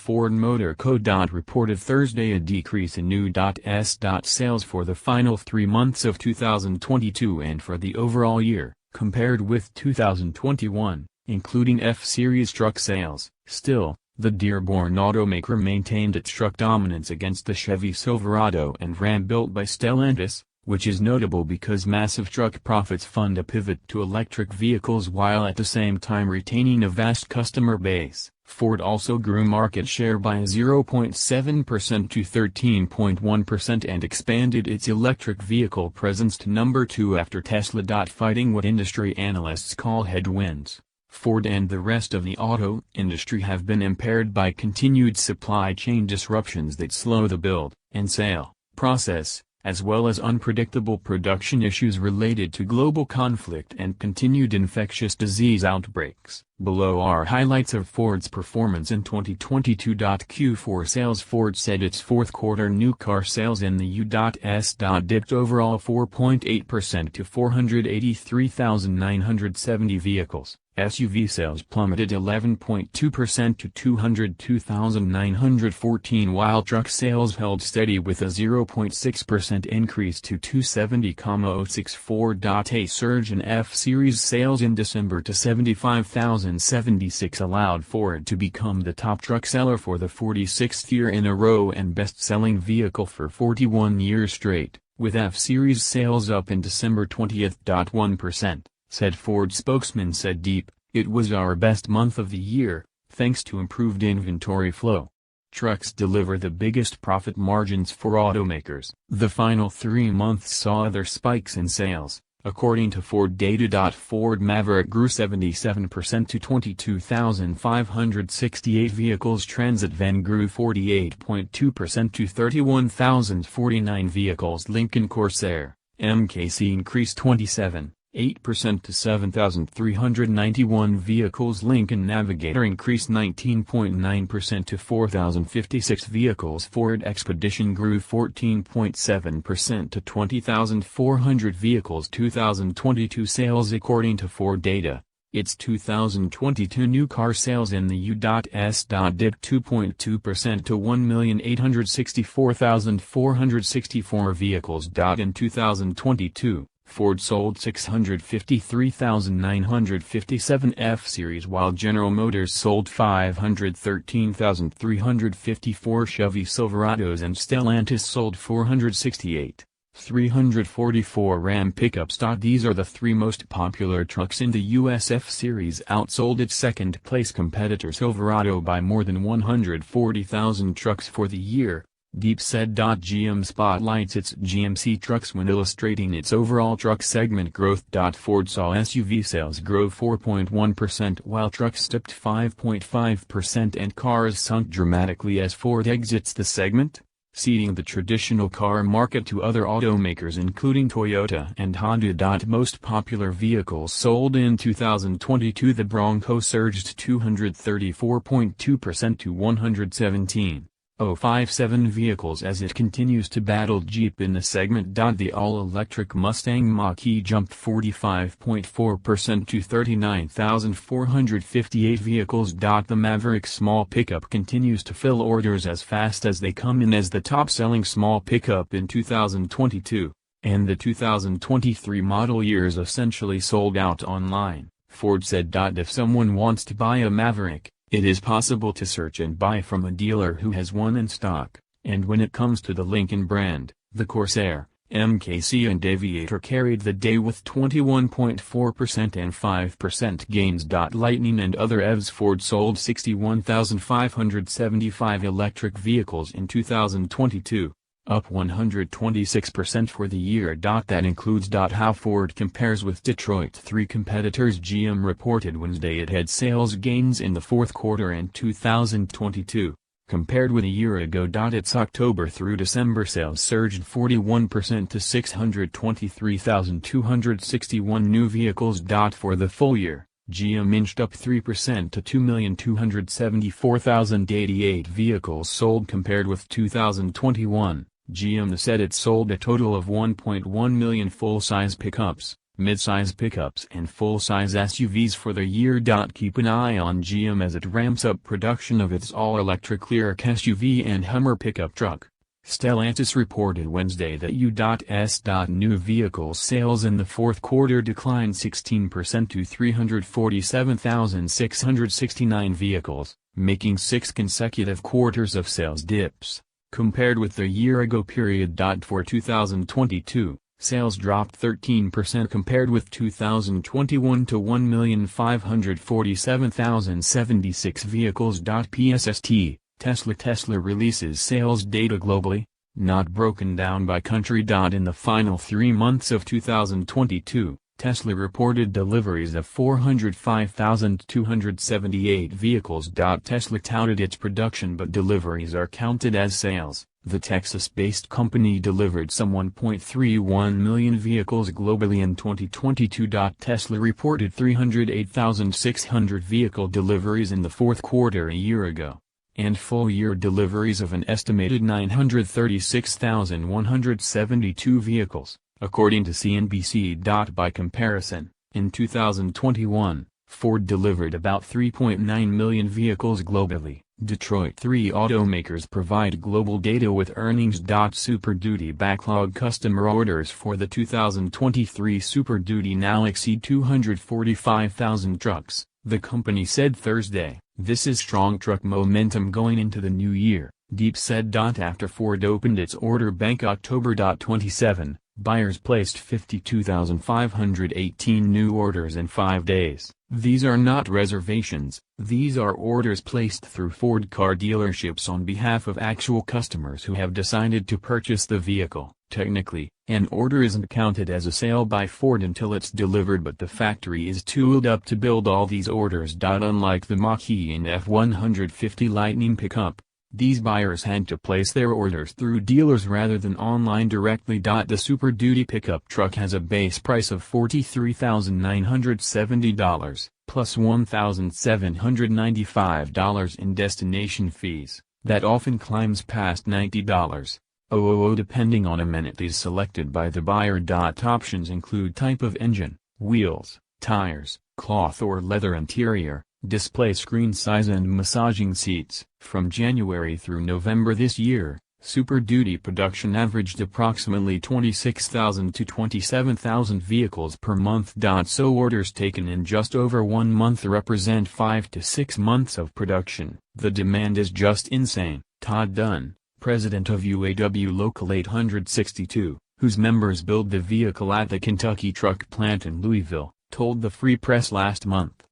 Ford Motor Co. reported Thursday a decrease in new S. Sales for the final 3 months of 2022 and for the overall year, compared with 2021, including F-Series truck sales. Still, the Dearborn automaker maintained its truck dominance against the Chevy Silverado and Ram built by Stellantis, which is notable because massive truck profits fund a pivot to electric vehicles while at the same time retaining a vast customer base. Ford also grew market share by 0.7% to 13.1% and expanded its electric vehicle presence to number 2 after Tesla. Fighting what industry analysts call headwinds, Ford and the rest of the auto industry have been impaired by continued supply chain disruptions that slow the build and sale process, as well as unpredictable production issues related to global conflict and continued infectious disease outbreaks. Below are highlights of Ford's performance in 2022. Q4 sales. Ford said its fourth quarter new car sales in the U.S. dipped overall 4.8% to 483,970 vehicles. SUV sales plummeted 11.2% to 202,914 while truck sales held steady with a 0.6% increase to 270,064. A surge in F-Series sales in December to 75,076 allowed Ford to become the top truck seller for the 46th year in a row and best-selling vehicle for 41 years straight, with F-Series sales up in December 20.1%. Said Ford spokesman said it was our best month of the year, thanks to improved inventory flow. Trucks deliver the biggest profit margins for automakers. The final 3 months saw other spikes in sales, according to Ford data. Ford Maverick grew 77% to 22,568 vehicles. Transit van grew 48.2% to 31,049 vehicles. Lincoln Corsair, MKC increased 27.8% to 7,391 vehicles. Lincoln Navigator increased 19.9% to 4,056 vehicles. Ford Expedition grew 14.7% to 20,400 vehicles. 2022 sales. According to Ford data, its 2022 new car sales in the U.S. dipped 2.2% to 1,864,464 vehicles. In 2022, Ford sold 653,957 F-Series while General Motors sold 513,354 Chevy Silverados and Stellantis sold 468,344 Ram pickups. These are the 3 most popular trucks in the U.S. F-Series outsold its second-place competitor Silverado by more than 140,000 trucks for the year. Deep said. GM spotlights its GMC trucks when illustrating its overall truck segment growth. Ford saw SUV sales grow 4.1% while trucks dipped 5.5% and cars sunk dramatically as Ford exits the segment, ceding the traditional car market to other automakers including Toyota and Honda. Most popular vehicles sold in 2022. The Bronco surged 234.2% to 117,057 vehicles as it continues to battle Jeep in the segment. The all-electric Mustang Mach-E jumped 45.4% to 39,458 vehicles. The Maverick small pickup continues to fill orders as fast as they come in as the top-selling small pickup in 2022, and the 2023 model year is essentially sold out online. Ford said. If someone wants to buy a Maverick, it is possible to search and buy from a dealer who has one in stock, and when it comes to the Lincoln brand, the Corsair, MKC and Aviator carried the day with 21.4% and 5% gains. Lightning and other EVs. Ford sold 61,575 electric vehicles in 2022, up 126% for the year. That includes how Ford compares with Detroit's 3 competitors. GM reported Wednesday it had sales gains in the fourth quarter in 2022, compared with a year ago. Its October through December sales surged 41% to 623,261 new vehicles. For the full year, GM inched up 3% to 2,274,088 vehicles sold compared with 2021. GM said it sold a total of 1.1 million full-size pickups, midsize pickups and full-size SUVs for the year. Keep an eye on GM as it ramps up production of its all-electric Lyriq SUV and Hummer pickup truck. Stellantis reported Wednesday that U.S. new vehicle sales in the fourth quarter declined 16% to 347,669 vehicles, making 6 consecutive quarters of sales dips. Compared with the year-ago period. For 2022, sales dropped 13% compared with 2021 to 1,547,076 vehicles. PSST, Tesla releases sales data globally, not broken down by country. In the final 3 months of 2022, Tesla reported deliveries of 405,278 vehicles. Tesla touted its production, but deliveries are counted as sales. The Texas-based company delivered some 1.31 million vehicles globally in 2022. Tesla reported 308,600 vehicle deliveries in the fourth quarter a year ago, and full-year deliveries of an estimated 936,172 vehicles, according to CNBC. By comparison, in 2021, Ford delivered about 3.9 million vehicles globally. Detroit 3 automakers provide global data with earnings. Super Duty backlog. Customer orders for the 2023 Super Duty now exceed 245,000 trucks, the company said Thursday. This is strong truck momentum going into the new year, Deep said. After Ford opened its order bank October 27, buyers placed 52,518 new orders in 5 days. These are not reservations, these are orders placed through Ford car dealerships on behalf of actual customers who have decided to purchase the vehicle. Technically, an order isn't counted as a sale by Ford until it's delivered, but the factory is tooled up to build all these orders. Unlike the Mach-E and F-150 Lightning pickup, these buyers had to place their orders through dealers rather than online directly. The Super Duty pickup truck has a base price of $43,970, plus $1,795 in destination fees, that often climbs past $90. Depending on amenities selected by the buyer. Options include type of engine, wheels, tires, cloth or leather interior, display screen size and massaging seats. From January through November this year, Super Duty production averaged approximately 26,000 to 27,000 vehicles per month. So orders taken in just over 1 month represent 5 to 6 months of production. The demand is just insane, Todd Dunn, president of UAW Local 862, whose members build the vehicle at the Kentucky truck plant in Louisville, told the Free Press last month.